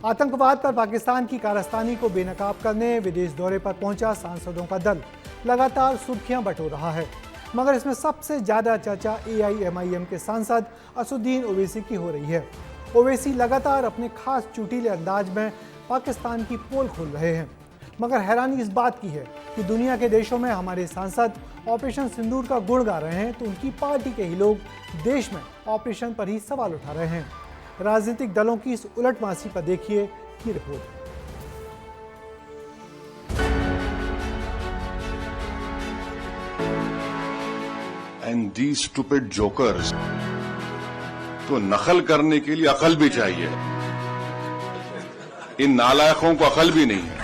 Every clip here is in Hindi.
आतंकवाद पर पाकिस्तान की कारस्तानी को बेनकाब करने विदेश दौरे पर पहुंचा सांसदों का दल लगातार सुर्खियां बटोर रहा है, मगर इसमें सबसे ज्यादा चर्चा AIMIM के सांसद असदुद्दीन ओवैसी की हो रही है। ओवैसी लगातार अपने खास चुटीले अंदाज में पाकिस्तान की पोल खोल रहे हैं, मगर हैरानी इस बात की है कि दुनिया के देशों में हमारे सांसद ऑपरेशन सिंदूर का गुण गा रहे हैं तो उनकी पार्टी के ही लोग देश में ऑपरेशन पर ही सवाल उठा रहे हैं। राजनीतिक दलों की इस उलटमासी पर देखिए ये report. And these stupid jokers, तो नकल करने के लिए अकल भी चाहिए, इन नालायकों को अकल भी नहीं है।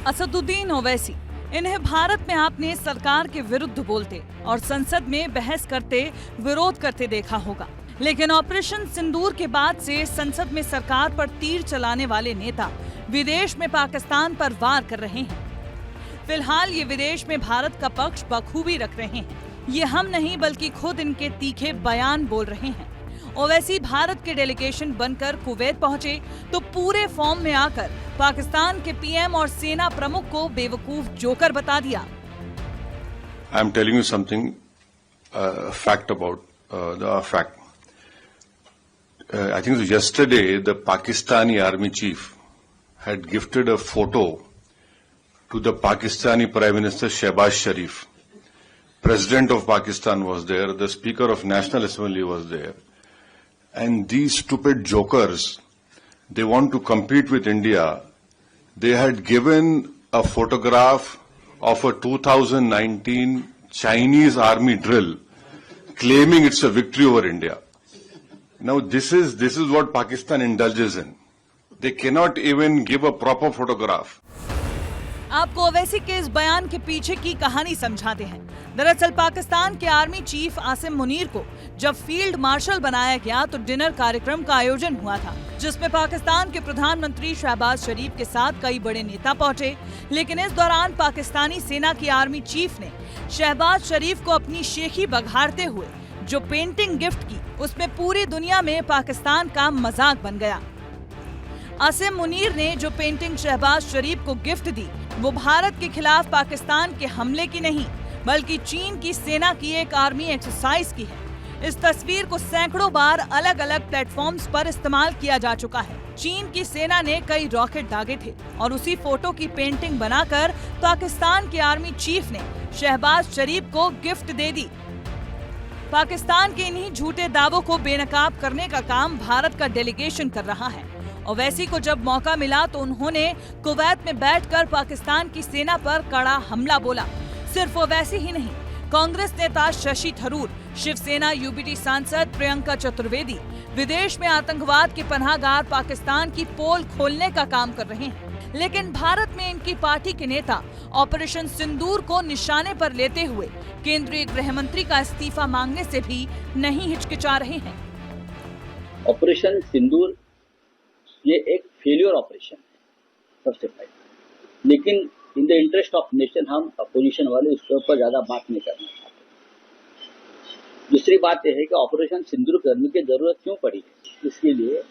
असदुद्दीन ओवैसी, इन्हें भारत में आपने सरकार के विरुद्ध बोलते और संसद में बहस करते, विरोध करते देखा होगा, लेकिन ऑपरेशन सिंदूर के बाद से संसद में सरकार पर तीर चलाने वाले नेता विदेश में पाकिस्तान पर वार कर रहे हैं। फिलहाल ये विदेश में भारत का पक्ष बखूबी रख रहे हैं। ये हम नहीं बल्कि खुद इनके तीखे बयान बोल रहे हैं। ओवैसी भारत के डेलीगेशन बनकर कुवैत पहुंचे तो पूरे फॉर्म में आकर पाकिस्तान के PM और सेना प्रमुख को बेवकूफ जोकर बता दिया। I am telling you something fact about the fact. I think yesterday the Pakistani army chief had gifted a photo to the Pakistani Prime Minister Shehbaz Sharif. President of Pakistan was there, the Speaker of National Assembly was there. And these stupid jokers, they want to compete with India. They had given a photograph of a 2019 Chinese army drill, claiming it's a victory over India. Now this is what Pakistan indulges in. They cannot even give a proper photograph. आपको ओवैसी के इस बयान के पीछे की कहानी समझाते हैं। दरअसल पाकिस्तान के आर्मी चीफ आसिम मुनीर को जब फील्ड मार्शल बनाया गया तो डिनर कार्यक्रम का आयोजन हुआ था, जिसमें पाकिस्तान के प्रधानमंत्री शहबाज शरीफ के साथ कई बड़े नेता पहुंचे। लेकिन इस दौरान पाकिस्तानी सेना की आर्मी चीफ ने शहबाज शरीफ को अपनी शेखी बघाड़ते हुए जो पेंटिंग गिफ्ट की, उसमें पूरी दुनिया में पाकिस्तान का मजाक बन गया। आसिम मुनीर ने जो पेंटिंग शहबाज शरीफ को गिफ्ट दी वो भारत के खिलाफ पाकिस्तान के हमले की नहीं बल्कि चीन की सेना की एक आर्मी एक्सरसाइज की है। इस तस्वीर को सैकड़ों बार अलग अलग प्लेटफॉर्म्स पर इस्तेमाल किया जा चुका है। चीन की सेना ने कई रॉकेट दागे थे और उसी फोटो की पेंटिंग बनाकर पाकिस्तान के आर्मी चीफ ने शहबाज शरीफ को गिफ्ट दे दी। पाकिस्तान के इन्हीं झूठे दावों को बेनकाब करने का काम भारत का डेलीगेशन कर रहा है। ओवैसी को जब मौका मिला तो उन्होंने कुवैत में बैठकर पाकिस्तान की सेना पर कड़ा हमला बोला। सिर्फ ओवैसी ही नहीं, कांग्रेस नेता शशि थरूर, शिवसेना UBT सांसद प्रियंका चतुर्वेदी विदेश में आतंकवाद के पनाहगार पाकिस्तान की पोल खोलने का काम कर रहे हैं। लेकिन भारत में इनकी पार्टी के नेता ऑपरेशन सिंदूर को निशाने पर लेते हुए केंद्रीय गृह मंत्री का इस्तीफा मांगने से भी नहीं हिचकिचा रहे हैं। ऑपरेशन सिंदूर ये एक फेलियर ऑपरेशन है सबसे पहले, लेकिन in the interest of nation हम अपोजिशन वाले उसके ऊपर ज्यादा बात नहीं करना चाहते। दूसरी बात यह है कि ऑपरेशन सिंदूर करने की जरूरत क्यों पड़ी है, इसके लिए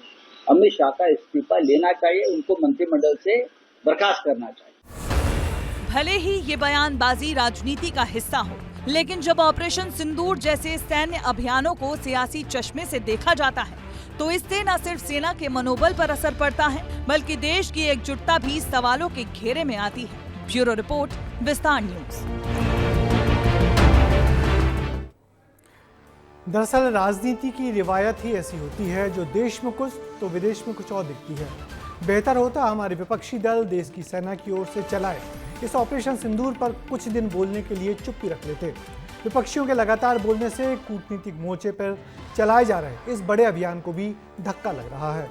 अमित शाह का इस्तीफा लेना चाहिए, उनको मंत्रिमंडल से बर्खास्त करना चाहिए। भले ही ये बयानबाजी राजनीति का हिस्सा हो, लेकिन जब ऑपरेशन सिंदूर जैसे सैन्य अभियानों को सियासी चश्मे से देखा जाता है तो इससे न सिर्फ सेना के मनोबल पर असर पड़ता है बल्कि देश की एकजुटता भी सवालों के घेरे में आती है। ब्यूरो रिपोर्ट, विस्तार न्यूज। दरअसल राजनीति की रिवायत ही ऐसी होती है, जो देश में कुछ तो विदेश में कुछ और दिखती है। बेहतर होता हमारे विपक्षी दल देश की सेना की ओर से चलाए इस ऑपरेशन सिंदूर पर कुछ दिन बोलने के लिए चुप्पी रख लेते। विपक्षियों के लगातार बोलने से कूटनीतिक मोर्चे पर चलाए जा रहे इस बड़े अभियान को भी धक्का लग रहा है।